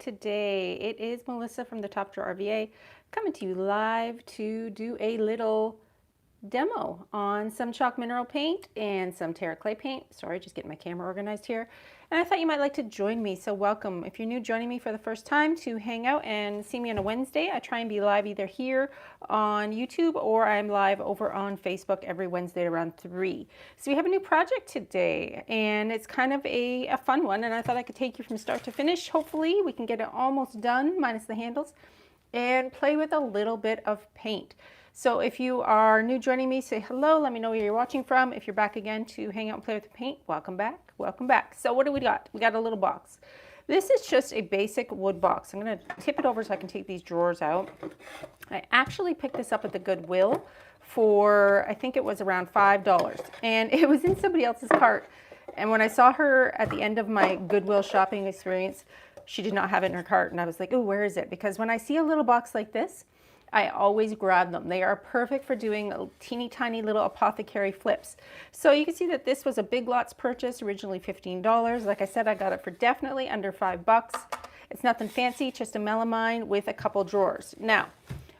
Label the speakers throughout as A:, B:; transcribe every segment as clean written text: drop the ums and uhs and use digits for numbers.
A: today. It is Melissa from the Top Drawer RVA coming to you live to do a little demo on some chalk mineral paint and some terra clay paint. Sorry, just getting my camera organized here. And I thought you might like to join me, so welcome. If you're new, joining me for the first time to hang out and see me on a Wednesday, I try and be live either here on YouTube or I'm live over on Facebook every Wednesday around 3. So we have a new project today and it's kind of a fun one, and I thought I could take you from start to finish. Hopefully we can get it almost done minus the handles and play with a little bit of paint. So if you are new joining me, say hello, let me know where you're watching from. If you're back again to hang out and play with the paint, welcome back, welcome back. So what do we got? We got a little box. This is just a basic wood box. I'm gonna tip it over so I can take these drawers out. I actually picked this up at the Goodwill for, I think it was around $5, and it was in somebody else's cart. And when I saw her at the end of my Goodwill shopping experience, she did not have it in her cart, and I was like, oh, where is it? Because when I see a little box like this, I always grab them. They are perfect for doing teeny tiny little apothecary flips. So you can see that this was a Big Lots purchase, originally $15. Like I said, I got it for definitely under $5. It's nothing fancy, just a melamine with a couple drawers. Now,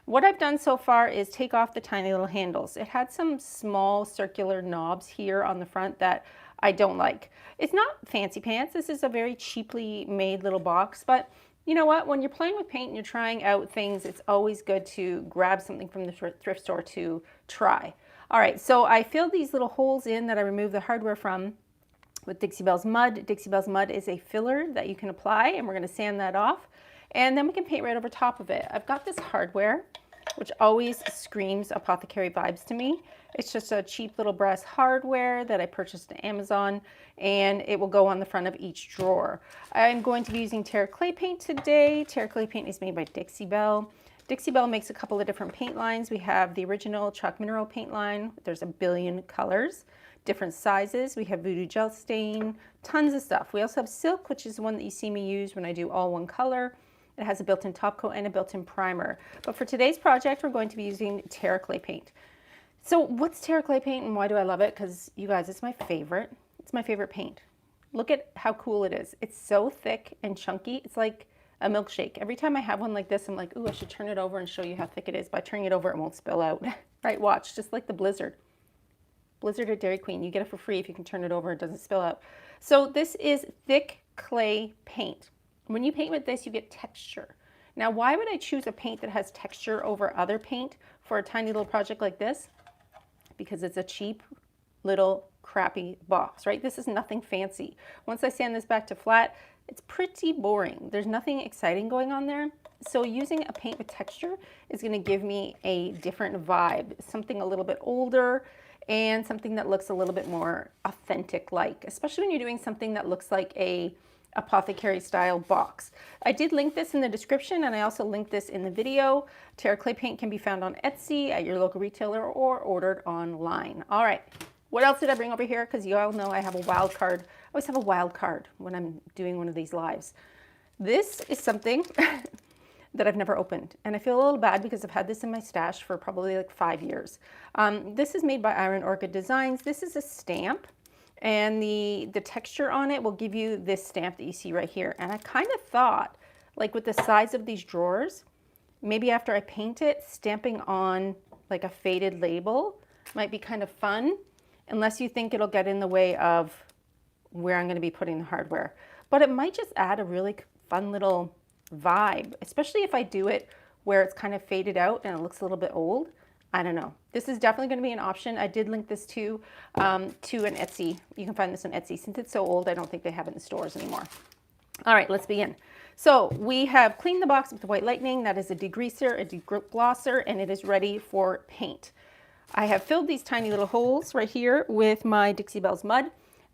A: what I've done so far is take off the tiny little handles. It had some small circular knobs here on the front that I don't like. It's not fancy pants. This is a very cheaply made little box, but you know what? When you're playing with paint and you're trying out things, it's always good to grab something from the thrift store to try. All right, so I filled these little holes in that I removed the hardware from with Dixie Belle's mud. Dixie Belle's mud is a filler that you can apply, and we're going to sand that off, and then we can paint right over top of it. I've got this hardware, which always screams apothecary vibes to me. It's just a cheap little brass hardware that I purchased on Amazon, and it will go on the front of each drawer. I'm going to be using terra clay paint today. Terra clay paint is made by Dixie Belle. Dixie Belle makes a couple of different paint lines. We have the original chalk mineral paint line. There's a billion colors, different sizes. We have voodoo gel stain, tons of stuff. We also have silk, which is the one that you see me use when I do all one color. It has a built-in top coat and a built-in primer. But for today's project, we're going to be using terra clay paint. So what's terra clay paint and why do I love it? Because you guys, it's my favorite. It's my favorite paint. Look at how cool it is. It's so thick and chunky. It's like a milkshake. Every time I have one like this, I'm like, ooh, I should turn it over and show you how thick it is. By turning it over, it won't spill out. Right, watch, just like the Blizzard. Blizzard at Dairy Queen. You get it for free if you can turn it over, it doesn't spill out. So this is thick clay paint. When you paint with this, you get texture. Now, why would I choose a paint that has texture over other paint for a tiny little project like this? Because it's a cheap little crappy box, right? This is nothing fancy. Once I sand this back to flat, it's pretty boring. There's nothing exciting going on there. So using a paint with texture is going to give me a different vibe, something a little bit older and something that looks a little bit more authentic like, especially when you're doing something that looks like a apothecary style box. I did link this in the description, and I also linked this in the video. Terra clay paint can be found on Etsy at your local retailer or ordered online. All right, what else did I bring over here? Because you all know I have a wild card. I always have a wild card when I'm doing one of these lives. This is something that I've never opened, and I feel a little bad because I've had this in my stash for probably like 5 years. This is made by Iron Orchid Designs. This is a stamp, and the texture on it will give you this stamp that you see right here. And I kind of thought, like with the size of these drawers, maybe after I paint it, stamping on like a faded label might be kind of fun, unless you think it'll get in the way of where I'm going to be putting the hardware. But it might just add a really fun little vibe, especially if I do it where it's kind of faded out and it looks a little bit old. I don't know. This is definitely going to be an option. I did link this to an Etsy. You can find this on Etsy. Since it's so old, I don't think they have it in stores anymore. All right, let's begin. So we have cleaned the box with the White Lightning. That is a degreaser, a deglosser, and it is ready for paint. I have filled these tiny little holes right here with my Dixie Belle's mud.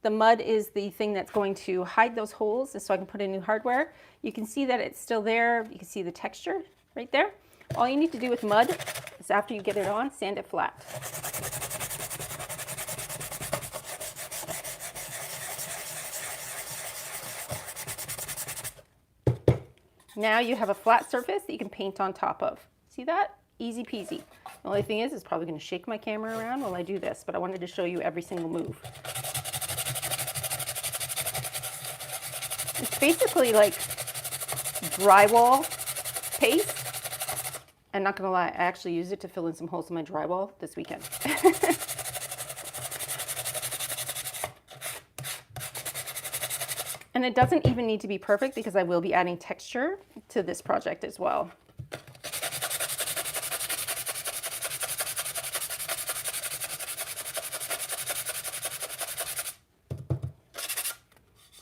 A: The mud is the thing that's going to hide those holes so I can put in new hardware. You can see that it's still there. You can see the texture right there. All you need to do with mud is after you get it on, sand it flat. Now you have a flat surface that you can paint on top of. See that? Easy peasy. The only thing is, it's probably going to shake my camera around while I do this, but I wanted to show you every single move. It's basically like drywall paste. I'm not gonna lie, I actually used it to fill in some holes in my drywall this weekend. And it doesn't even need to be perfect because I will be adding texture to this project as well.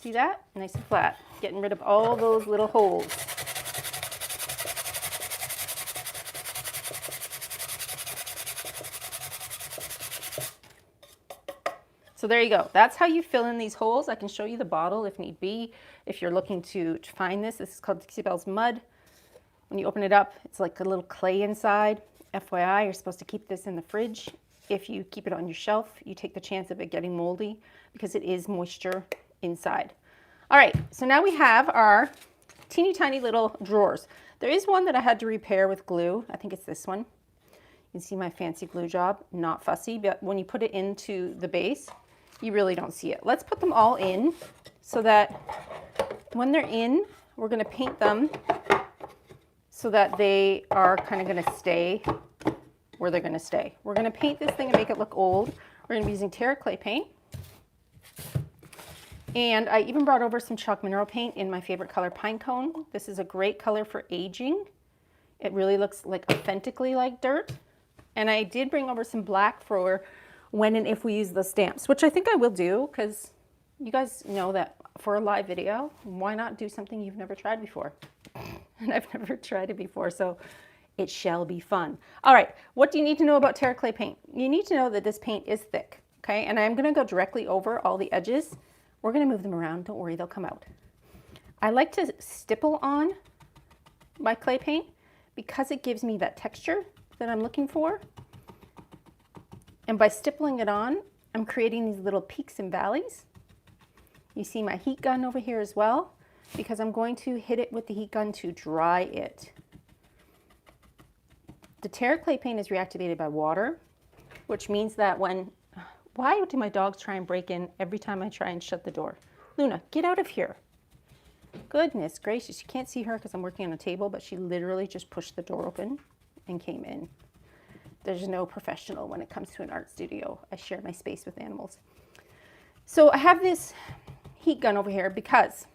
A: See that? Nice and flat. Getting rid of all those little holes. So there you go. That's how you fill in these holes. I can show you the bottle if need be. If you're looking to find this is called Dixie Belle's Mud. When you open it up, it's like a little clay inside. FYI, you're supposed to keep this in the fridge. If you keep it on your shelf, you take the chance of it getting moldy because it is moisture inside. All right, so now we have our teeny tiny little drawers. There is one that I had to repair with glue. I think it's this one. You can see my fancy glue job, not fussy, but when you put it into the base, you really don't see it. Let's put them all in so that when they're in, we're gonna paint them so that they are kind of gonna stay where they're gonna stay. We're gonna paint this thing and make it look old. We're gonna be using Terraclay paint. And I even brought over some chalk mineral paint in my favorite color, Pine Cone. This is a great color for aging. It really looks like authentically like dirt. And I did bring over some black for when and if we use the stamps, which I think I will do because you guys know that for a live video, why not do something you've never tried before? And I've never tried it before, so it shall be fun. All right, what do you need to know about Terraclay paint? You need to know that this paint is thick, okay? And I'm gonna go directly over all the edges. We're gonna move them around, don't worry, they'll come out. I like to stipple on my clay paint because it gives me that texture that I'm looking for. And by stippling it on, I'm creating these little peaks and valleys. You see my heat gun over here as well, because I'm going to hit it with the heat gun to dry it. The Terraclay paint is reactivated by water, which means that when, why do my dogs try and break in every time I try and shut the door? Luna, get out of here. Goodness gracious, you can't see her because I'm working on a table, but she literally just pushed the door open and came in. There's no professional when it comes to an art studio. I share my space with animals. So I have this heat gun over here because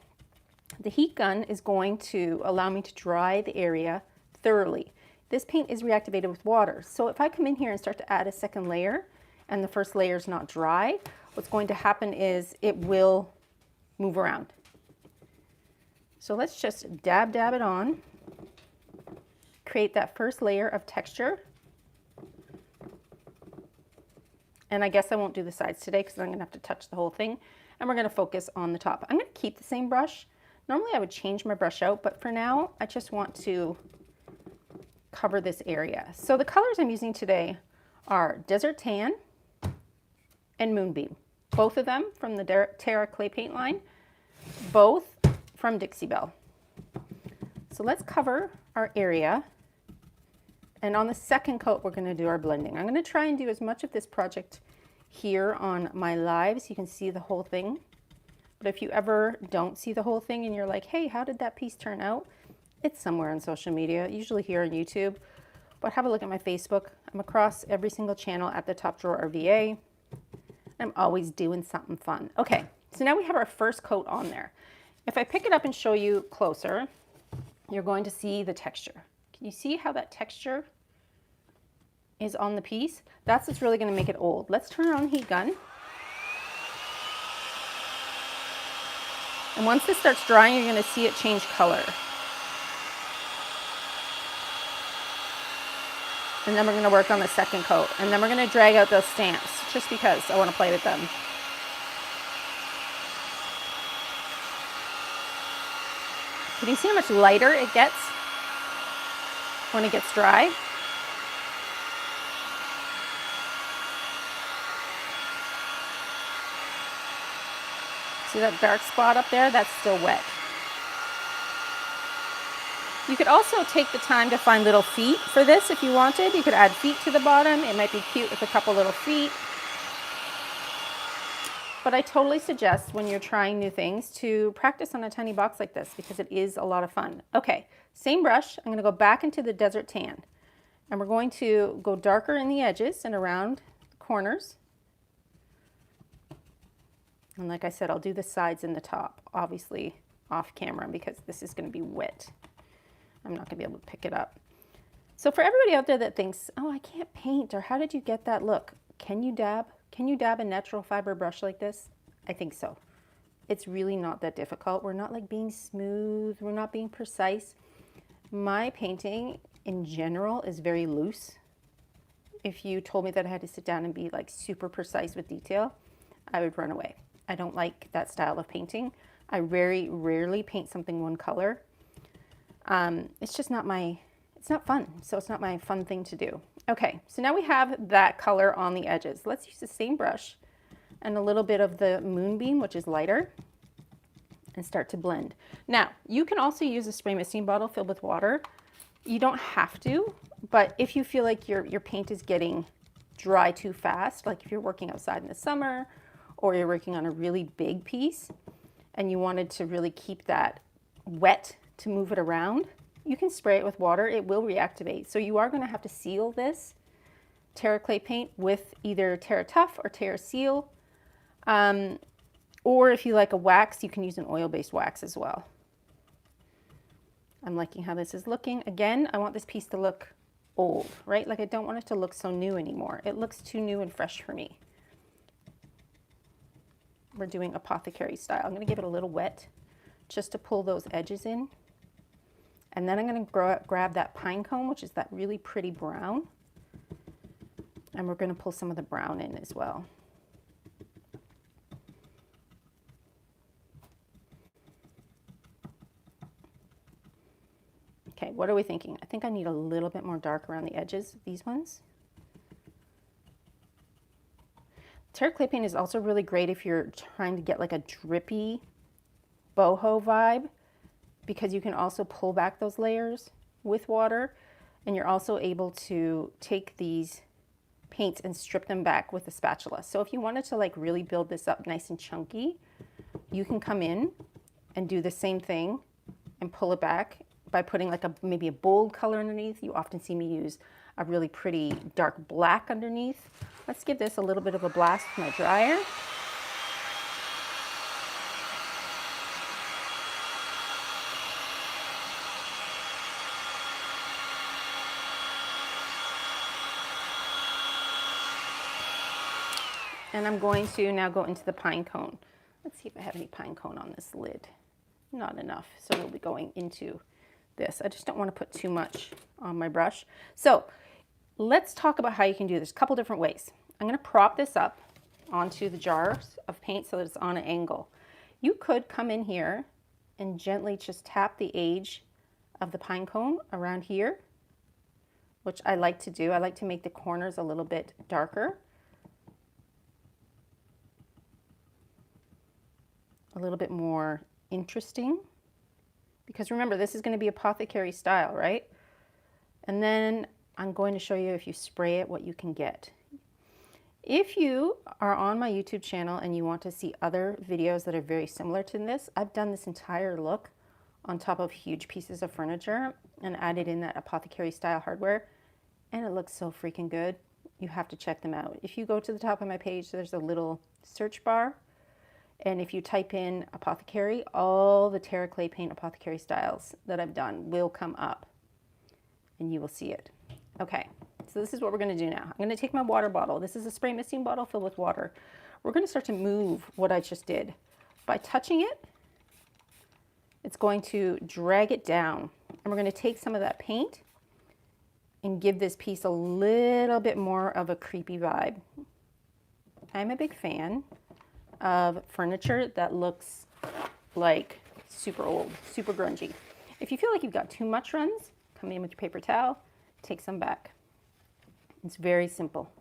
A: the heat gun is going to allow me to dry the area thoroughly. This paint is reactivated with water. So if I come in here and start to add a second layer and the first layer is not dry, what's going to happen is it will move around. So let's just dab it on, create that first layer of texture. And I guess I won't do the sides today because I'm going to have to touch the whole thing. And we're going to focus on the top. I'm going to keep the same brush. Normally I would change my brush out, but for now I just want to cover this area. So the colors I'm using today are Desert Tan and Moonbeam. Both of them from the Terraclay paint line, both from Dixie Belle. So let's cover our area. And on the second coat, we're going to do our blending. I'm going to try and do as much of this project here on my live so you can see the whole thing. But if you ever don't see the whole thing and you're like, hey, how did that piece turn out? It's somewhere on social media, usually here on YouTube. But have a look at my Facebook. I'm across every single channel at the Top Drawer RVA. I'm always doing something fun. Okay, so now we have our first coat on there. If I pick it up and show you closer, you're going to see the texture. Can you see how that texture is on the piece? That's what's really going to make it old. Let's turn on the heat gun. And once this starts drying, you're going to see it change color. And then we're going to work on the second coat. And then we're going to drag out those stamps just because I want to play with them. Can you see how much lighter it gets when it gets dry? See that dark spot up there? That's still wet. You could also take the time to find little feet for this if you wanted. You could add feet to the bottom. It might be cute with a couple little feet. But I totally suggest when you're trying new things to practice on a tiny box like this because it is a lot of fun. Okay, same brush. I'm going to go back into the Desert Tan. And we're going to go darker in the edges and around the corners. And like I said, I'll do the sides and the top, obviously off camera because this is going to be wet. I'm not going to be able to pick it up. So for everybody out there that thinks, oh, I can't paint, or how did you get that look? Can you dab? Can you dab a natural fiber brush like this? I think so. It's really not that difficult. We're not like being smooth. We're not being precise. My painting in general is very loose. If you told me that I had to sit down and be like super precise with detail, I would run away. I don't like that style of painting. I very rarely paint something one color. It's just not it's not fun. So it's not my fun thing to do. Okay, so now we have that color on the edges. Let's use the same brush and a little bit of the Moonbeam, which is lighter, and start to blend. Now, you can also use a spray misting bottle filled with water. You don't have to, but if you feel like your paint is getting dry too fast, like if you're working outside in the summer or you're working on a really big piece and you wanted to really keep that wet to move it around, you can spray it with water. It will reactivate. So you are going to have to seal this Terra clay paint with either Terra Tough or Terra Seal. Or if you like a wax, you can use an oil-based wax as well. I'm liking how this is looking. Again, I want this piece to look old, right? Like I don't want it to look so new anymore. It looks too new and fresh for me. We're doing Apothecary style. I'm going to give it a little wet just to pull those edges in. And then I'm going to grab that pine cone, which is that really pretty brown. And we're going to pull some of the brown in as well. Okay, what are we thinking? I think I need a little bit more dark around the edges of these ones. Terra clay paint is also really great if you're trying to get like a drippy boho vibe, because you can also pull back those layers with water, and you're also able to take these paints and strip them back with a spatula. So if you wanted to like really build this up nice and chunky, you can come in and do the same thing and pull it back by putting like maybe a bold color underneath. You often see me use a really pretty dark black underneath. Let's give this a little bit of a blast with my dryer. And I'm going to now go into the pine cone. Let's see if I have any pine cone on this lid. Not enough, so we'll be going into this. I just don't want to put too much on my brush. So let's talk about how you can do this. A couple different ways. I'm going to prop this up onto the jars of paint so that it's on an angle. You could come in here and gently just tap the edge of the pine cone around here, which I like to do. I like to make the corners a little bit darker, a little bit more interesting, because remember, this is going to be Apothecary style, right? And then I'm going to show you, if you spray it, what you can get. If you are on my YouTube channel and you want to see other videos that are very similar to this, I've done this entire look on top of huge pieces of furniture and added in that Apothecary style hardware, and it looks so freaking good. You have to check them out. If you go to the top of my page, there's a little search bar, and if you type in Apothecary, all the Terra clay paint Apothecary styles that I've done will come up, and you will see it. Okay, so this is what we're going to do now. I'm going to take my water bottle. This is a spray misting bottle filled with water. We're going to start to move what I just did. By touching it, it's going to drag it down. And we're going to take some of that paint and give this piece a little bit more of a creepy vibe. I'm a big fan of furniture that looks like super old, super grungy. If you feel like you've got too much runs, come in with your paper towel, take some back. It's very simple.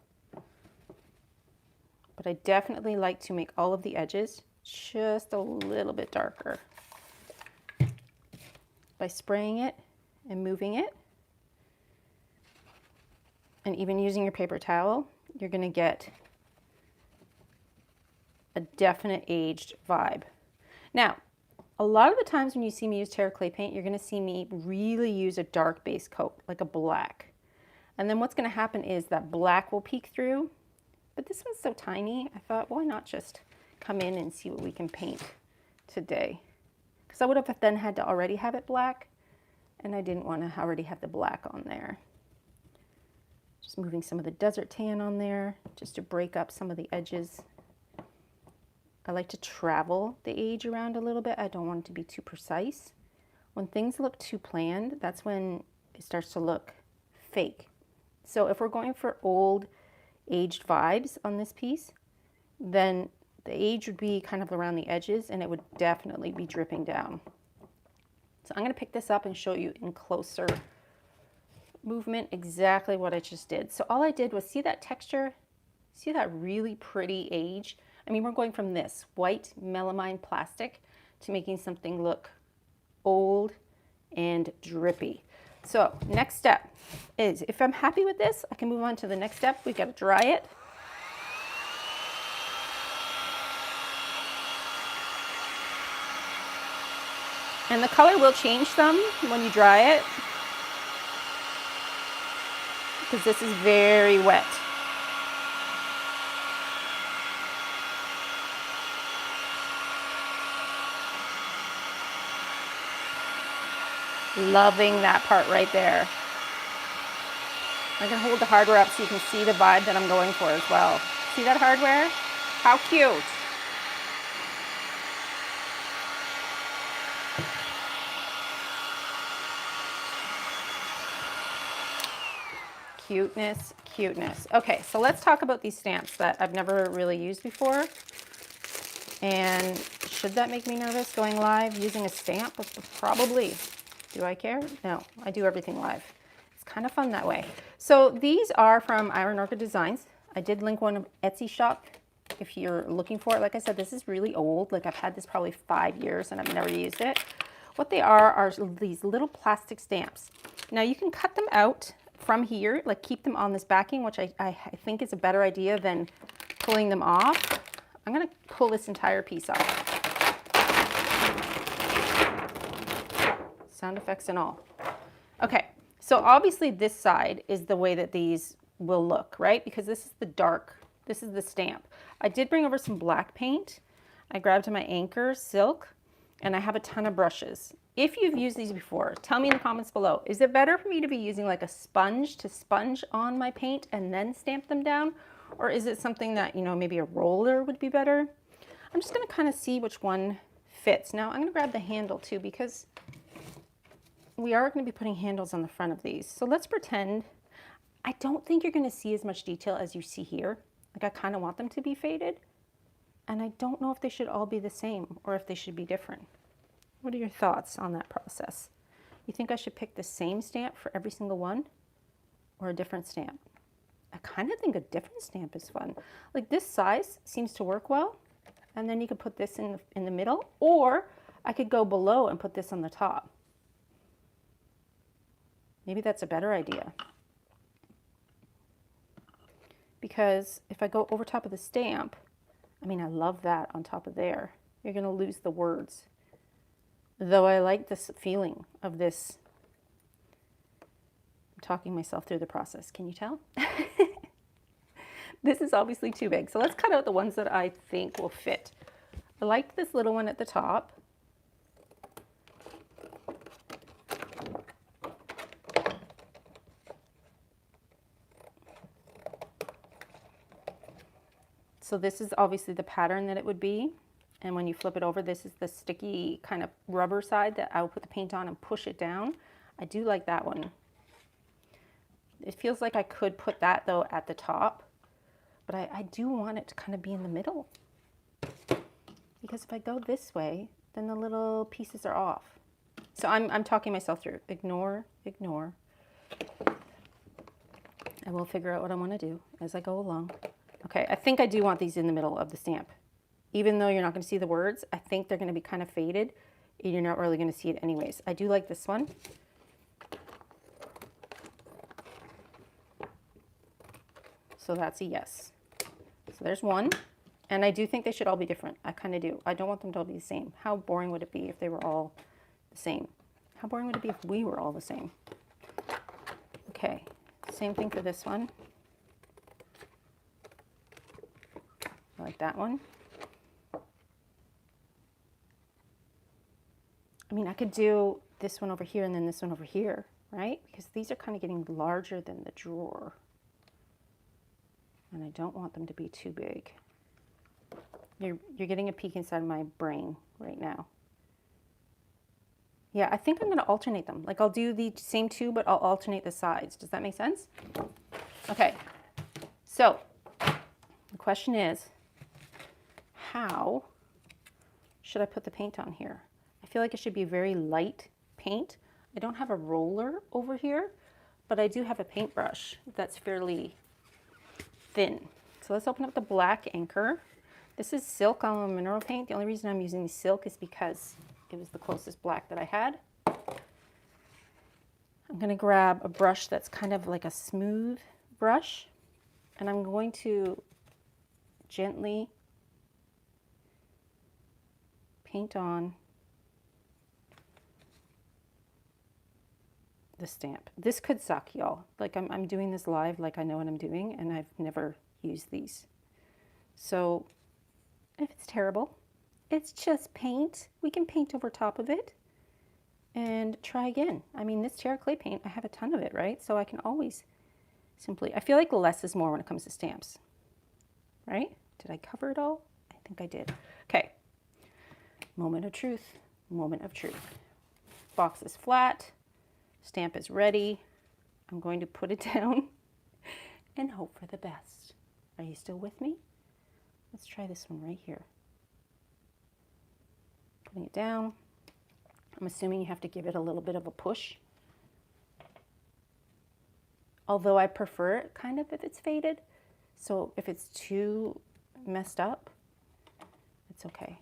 A: But I definitely like to make all of the edges just a little bit darker by spraying it and moving it. And even using your paper towel, you're going to get a definite aged vibe. Now, a lot of the times when you see me use Terra clay paint, you're going to see me really use a dark base coat, like a black. And then what's going to happen is that black will peek through. But this one's so tiny, I thought, why not just come in and see what we can paint today? Because I would have then had to already have it black, and I didn't want to already have the black on there. Just moving some of the desert tan on there, just to break up some of the edges. I like to travel the age around a little bit. I don't want it to be too precise. When things look too planned, that's when it starts to look fake. So if we're going for old, aged vibes on this piece, then the age would be kind of around the edges and it would definitely be dripping down. So I'm going to pick this up and show you in closer movement exactly what I just did. So all I did was see that texture, see that really pretty age. I mean, we're going from this white melamine plastic to making something look old and drippy. So next step is, if I'm happy with this, I can move on to the next step. We've got to dry it. And the color will change some when you dry it, because this is very wet. Loving that part right there. I can hold the hardware up so you can see the vibe that I'm going for as well. See that hardware? How cute. Cuteness, cuteness. Okay, so let's talk about these stamps that I've never really used before. And should that make me nervous going live using a stamp? Probably. Do I care? No, I do everything live. It's kind of fun that way. So these are from Iron Orchid Designs. I did link one Etsy shop if you're looking for it. Like I said, this is really old. Like I've had this probably 5 years and I've never used it. What they are these little plastic stamps. Now you can cut them out from here, like keep them on this backing, which I think is a better idea than pulling them off. I'm going to pull this entire piece off. Sound effects and all. Okay, so obviously this side is the way that these will look, right? Because this is the dark, this is the stamp. I did bring over some black paint. I grabbed my Anchor Silk, and I have a ton of brushes. If you've used these before, tell me in the comments below. Is it better for me to be using like a sponge to sponge on my paint and then stamp them down? Or is it something that, you know, maybe a roller would be better? I'm just gonna kind of see which one fits. Now I'm gonna grab the handle too, because we are going to be putting handles on the front of these. So let's pretend, I don't think you're going to see as much detail as you see here. Like I kind of want them to be faded. And I don't know if they should all be the same or if they should be different. What are your thoughts on that process? You think I should pick the same stamp for every single one or a different stamp? I kind of think a different stamp is fun. Like this size seems to work well. And then you could put this in the middle, or I could go below and put this on the top. Maybe that's a better idea. Because if I go over top of the stamp, I mean, I love that on top of there. You're going to lose the words. Though I like this feeling of this. I'm talking myself through the process. Can you tell? This is obviously too big. So let's cut out the ones that I think will fit. I like this little one at the top. So this is obviously the pattern that it would be. And when you flip it over, this is the sticky kind of rubber side that I will put the paint on and push it down. I do like that one. It feels like I could put that though at the top, but I do want it to kind of be in the middle. Because if I go this way, then the little pieces are off. So I'm talking myself through. Ignore, ignore. I will figure out what I want to do as I go along. Okay, I think I do want these in the middle of the stamp. Even though you're not going to see the words, I think they're going to be kind of faded. And you're not really going to see it anyways. I do like this one. So that's a yes. So there's one. And I do think they should all be different. I kind of do. I don't want them to all be the same. How boring would it be if they were all the same? How boring would it be if we were all the same? Okay, same thing for this one. I like that one. I mean, I could do this one over here and then this one over here, right? Because these are kind of getting larger than the drawer. And I don't want them to be too big. You're getting a peek inside my brain right now. Yeah, I think I'm going to alternate them. Like I'll do the same two, but I'll alternate the sides. Does that make sense? Okay, so the question is, how should I put the paint on here? I feel like it should be very light paint. I don't have a roller over here, but I do have a paintbrush that's fairly thin. So let's open up the black Anchor. This is silk on mineral paint. The only reason I'm using silk is because it was the closest black that I had. I'm going to grab a brush that's kind of like a smooth brush, and I'm going to gently paint on the stamp. This could suck, y'all. Like I'm doing this live like I know what I'm doing, and I've never used these. So if it's terrible, it's just paint. We can paint over top of it and try again. I mean, this Terra clay paint, I have a ton of it, right? So I can always simply, I feel like less is more when it comes to stamps, right? Did I cover it all? I think I did. Okay, moment of truth, moment of truth. Box is flat, stamp is ready. I'm going to put it down and hope for the best. Are you still with me? Let's try this one right here. Putting it down. I'm assuming you have to give it a little bit of a push. Although I prefer it kind of if it's faded. So if it's too messed up, it's okay.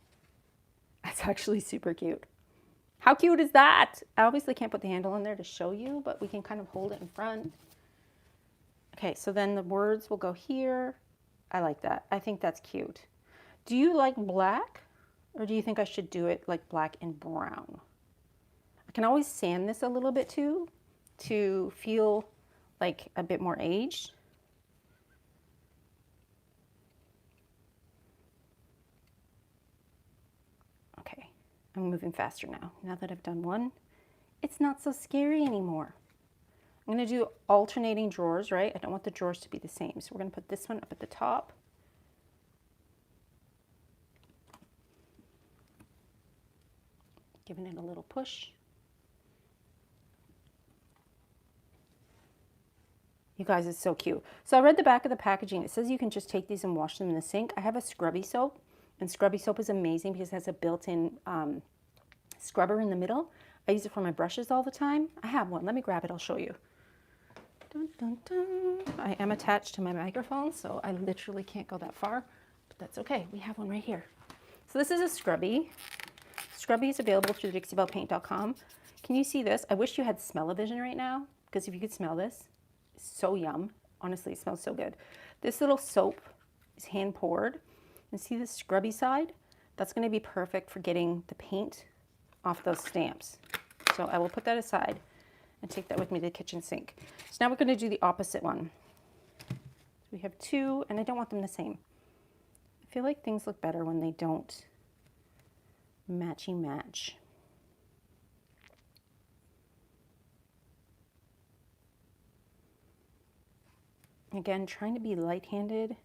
A: That's actually super cute. How cute is that? I obviously can't put the handle in there to show you, but we can kind of hold it in front. Okay, so then the words will go here. I like that. I think that's cute. Do you like black, or do you think I should do it like black and brown? I can always sand this a little bit too to feel like a bit more aged. Okay, I'm moving faster now. Now that I've done one, it's not so scary anymore. I'm going to do alternating drawers, right? I don't want the drawers to be the same. So we're going to put this one up at the top. Giving it a little push. You guys, it's so cute. So I read the back of the packaging. It says you can just take these and wash them in the sink. I have a scrubby soap, and scrubby soap is amazing because it has a built-in scrubber in the middle. I use it for my brushes all the time. I have one. Let me grab it. I'll show you. Dun, dun, dun. I am attached to my microphone, so I literally can't go that far, but that's okay. We have one right here. So this is a scrubby. Scrubby is available through DixieBellePaint.com. Can you see this? I wish you had smell-o-vision right now, because if you could smell this, it's so yum. Honestly, it smells so good. This little soap is hand poured. And see this scrubby side? That's going to be perfect for getting the paint off those stamps. So I will put that aside and take that with me to the kitchen sink. So now we're going to do the opposite one. We have two, and I don't want them the same. I feel like things look better when they don't matchy match. Again, trying to be light-handed.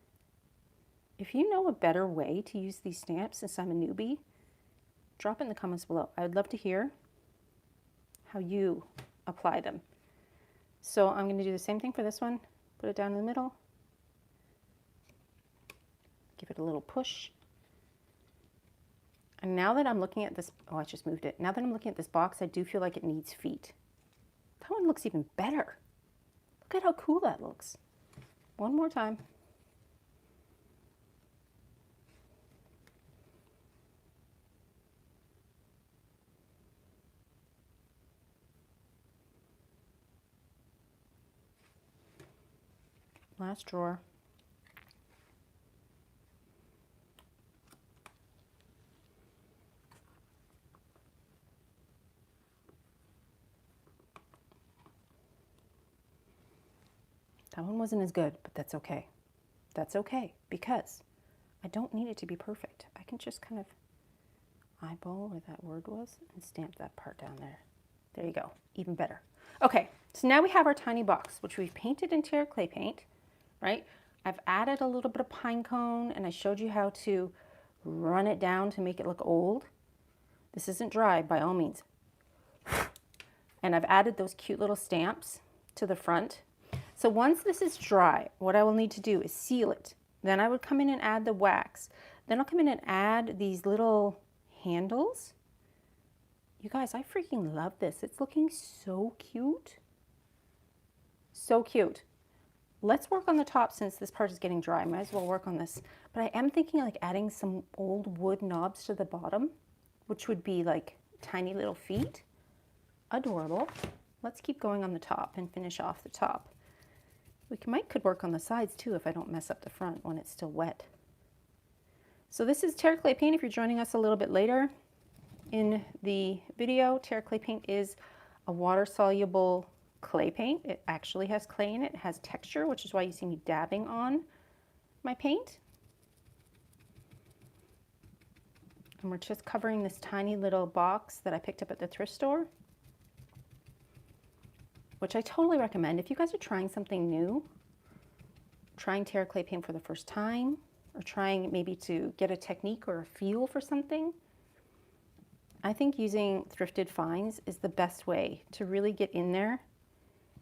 A: If you know a better way to use these stamps, since I'm a newbie, drop it in the comments below. I would love to hear how you apply them. So I'm going to do the same thing for this one. Put it down in the middle. Give it a little push. And now that I'm looking at this, oh, I just moved it. Now that I'm looking at this box, I do feel like it needs feet. That one looks even better. Look at how cool that looks. One more time. Last drawer. That one wasn't as good, but that's okay. That's okay, because I don't need it to be perfect. I can just kind of eyeball where that word was and stamp that part down there. There you go, even better. Okay, so now we have our tiny box, which we've painted in Terra clay paint, right? I've added a little bit of pine cone, and I showed you how to run it down to make it look old. This isn't dry by all means. And I've added those cute little stamps to the front. So once this is dry, what I will need to do is seal it. Then I would come in and add the wax. Then I'll come in and add these little handles. You guys, I freaking love this. It's looking so cute. So cute. Let's work on the top since this part is getting dry. Might as well work on this. But I am thinking like adding some old wood knobs to the bottom, which would be like tiny little feet. Adorable. Let's keep going on the top and finish off the top. We could work on the sides too if I don't mess up the front when it's still wet. So this is Terra clay paint if you're joining us a little bit later in the video. Terra clay paint is a water-soluble clay paint. It actually has clay in it. It has texture, which is why you see me dabbing on my paint. And we're just covering this tiny little box that I picked up at the thrift store, which I totally recommend. If you guys are trying something new, trying Terra clay paint for the first time, or trying maybe to get a technique or a feel for something, I think using thrifted finds is the best way to really get in there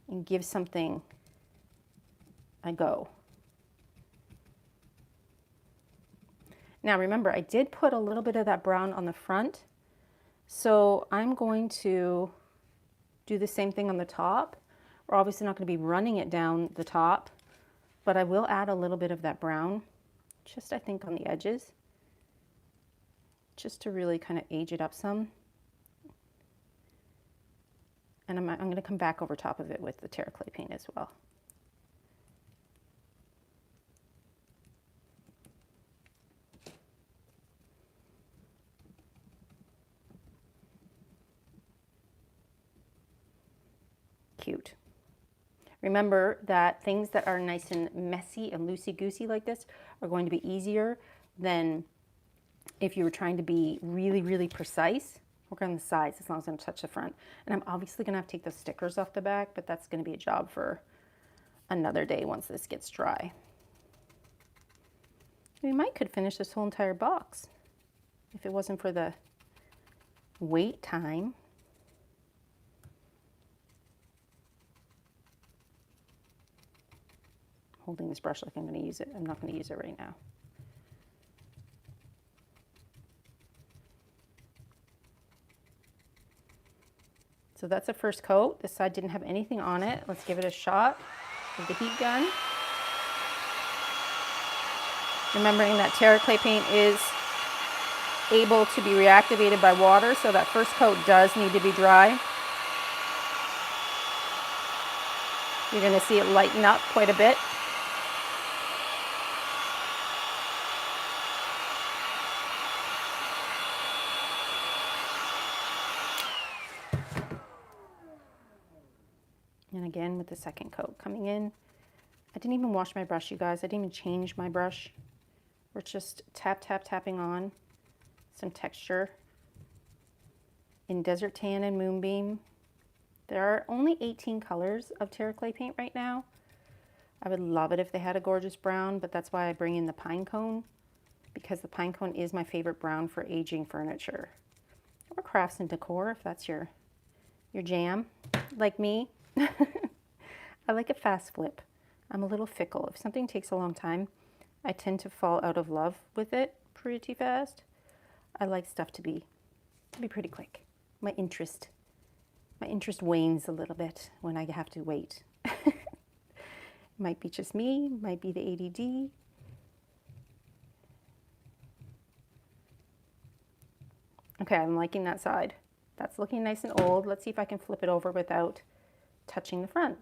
A: and give something a go. Now remember, I did put a little bit of that brown on the front, so I'm going to do the same thing on the top. We're obviously not going to be running it down the top, but I will add a little bit of that brown, just I think on the edges, just to really kind of age it up some. And I'm going to come back over top of it with the Terra clay paint as well. Cute. Remember that things that are nice and messy and loosey-goosey like this are going to be easier than if you were trying to be really, really precise. Work on the sides as long as I don't touch the front. And I'm obviously going to have to take those stickers off the back, but that's going to be a job for another day once this gets dry. We could finish this whole entire box if it wasn't for the wait time. Holding this brush like I'm going to use it. I'm not going to use it right now. So that's the first coat. This side didn't have anything on it. Let's give it a shot with the heat gun. Remembering that Terra clay paint is able to be reactivated by water, so that first coat does need to be dry. You're going to see it lighten up quite a bit. And again with the second coat coming in. I didn't even wash my brush, you guys. I didn't even change my brush. We're just tapping on some texture in Desert Tan and Moonbeam. There are only 18 colors of Terra clay paint right now. I would love it if they had a gorgeous brown, but that's why I bring in the pine cone, because the pine cone is my favorite brown for aging furniture. Or crafts and decor, if that's your jam, like me. I like a fast flip. I'm a little fickle. If something takes a long time, I tend to fall out of love with it pretty fast. I like stuff to be pretty quick. My interest wanes a little bit when I have to wait. Might be just me, might be the ADD. Okay, I'm liking that side. That's looking nice and old. Let's see if I can flip it over without touching the front.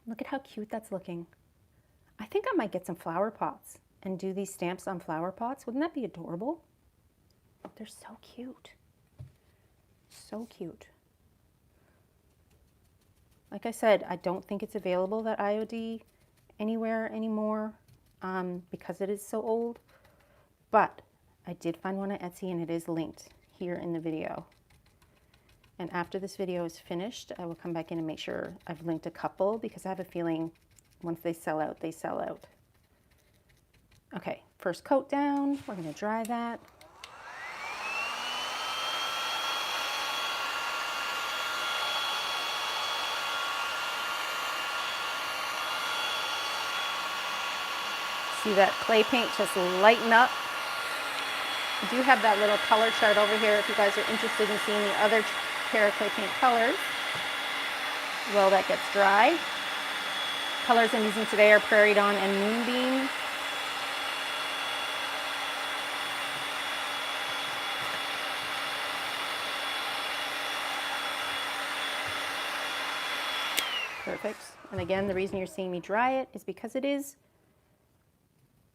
A: Look at how cute that's looking. I think I might get some flower pots and do these stamps on flower pots. Wouldn't that be adorable? They're so cute. So cute. Like I said, I don't think it's available, that IOD, anywhere anymore because it is so old. But I did find one on Etsy, and it is linked here in the video. And after this video is finished, I will come back in and make sure I've linked a couple, because I have a feeling once they sell out, they sell out. Okay, first coat down. We're going to dry that. See that clay paint just lighten up? I do have that little color chart over here if you guys are interested in seeing the other Terra clay paint colors. Well, that gets dry. Colors I'm using today are Prairie Dawn and Moonbeam. Perfect. And again, the reason you're seeing me dry it is because it is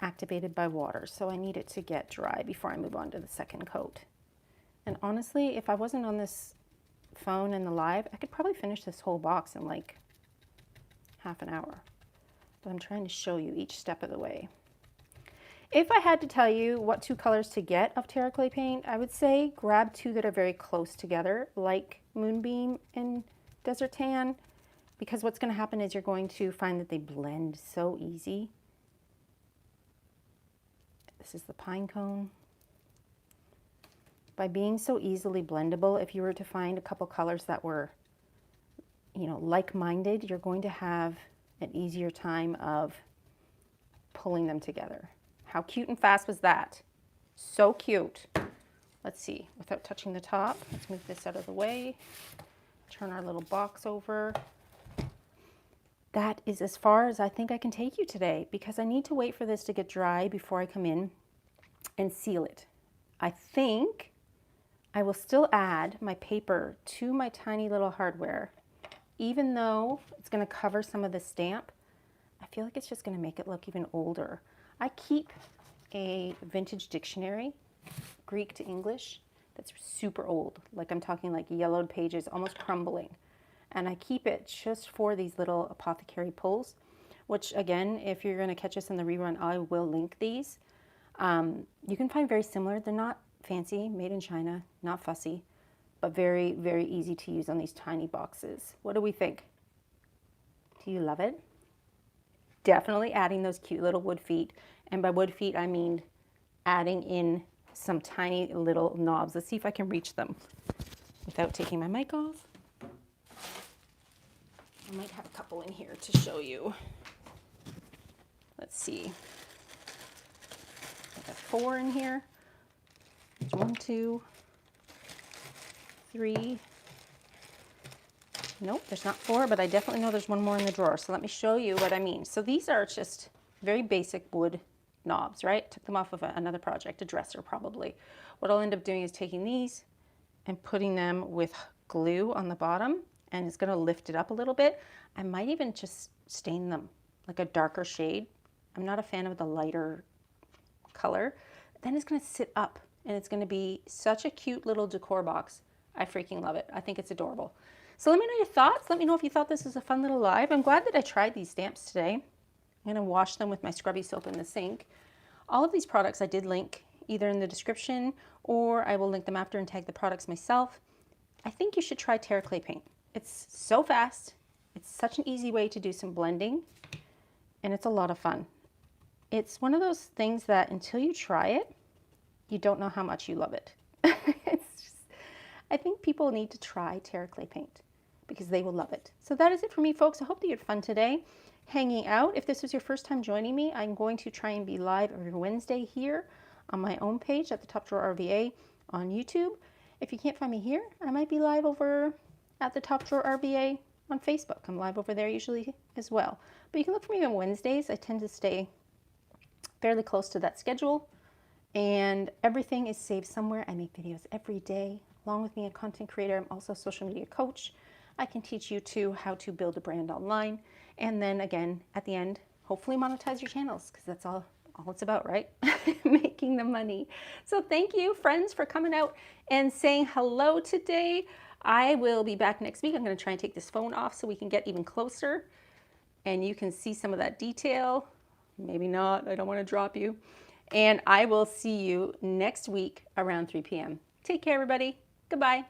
A: activated by water, so I need it to get dry before I move on to the second coat. And honestly, if I wasn't on this phone in the live, I could probably finish this whole box in like half an hour. But I'm trying to show you each step of the way. If I had to tell you what two colors to get of Terra clay paint, I would say grab two that are very close together, like Moonbeam and Desert Tan, because what's going to happen is you're going to find that they blend so easy. This is the Pine Cone. By being so easily blendable, if you were to find a couple colors that were, you know, like-minded, you're going to have an easier time of pulling them together. How cute and fast was that? So cute. Let's see, without touching the top, let's move this out of the way. Turn our little box over. That is as far as I think I can take you today, because I need to wait for this to get dry before I come in and seal it. I think I will still add my paper to my tiny little hardware. Even though it's going to cover some of the stamp, I feel like it's just going to make it look even older. I keep a vintage dictionary, Greek to English, that's super old. Like I'm talking like yellowed pages, almost crumbling. And I keep it just for these little Apothecary pulls, which again, if you're going to catch us in the rerun, I will link these. You can find very similar. They're not fancy, made in China, not fussy, but very, very easy to use on these tiny boxes. What do we think? Do you love it? Definitely adding those cute little wood feet. And by wood feet, I mean adding in some tiny little knobs. Let's see if I can reach them without taking my mic off. I might have a couple in here to show you. Let's see. I got 4 in here. There's 1, 2, 3. Nope, there's not 4, but I definitely know there's 1 more in the drawer. So let me show you what I mean. So these are just very basic wood knobs, right? Took them off of another project, a dresser probably. What I'll end up doing is taking these and putting them with glue on the bottom, and it's going to lift it up a little bit. I might even just stain them like a darker shade. I'm not a fan of the lighter color. Then it's going to sit up, and it's going to be such a cute little decor box. I freaking love it. I think it's adorable. So let me know your thoughts. Let me know if you thought this was a fun little live. I'm glad that I tried these stamps today. I'm going to wash them with my scrubby soap in the sink. All of these products I did link either in the description, or I will link them after and tag the products myself. I think you should try Terra clay paint. It's so fast. It's such an easy way to do some blending, and it's a lot of fun. It's one of those things that until you try it, you don't know how much you love it. I think people need to try Terra clay paint because they will love it. So that is it for me, folks. I hope that you had fun today hanging out. If this was your first time joining me, I'm going to try and be live every Wednesday here on my own page at the Top Drawer RVA on YouTube. If you can't find me here, I might be live over at the Top Drawer RVA on Facebook. I'm live over there usually as well. But you can look for me on Wednesdays. I tend to stay fairly close to that schedule, and everything is saved somewhere. I make videos every day. Along with being a content creator, I'm also a social media coach. I can teach you too how to build a brand online, and then again at the end, hopefully monetize your channels, because that's all it's about, right? Making the money. So thank you, friends, for coming out and saying hello today. I will be back next week. I'm going to try and take this phone off so we can get even closer and you can see some of that detail. Maybe not. I don't want to drop you. And I will see you next week around 3 p.m. Take care, everybody. Goodbye.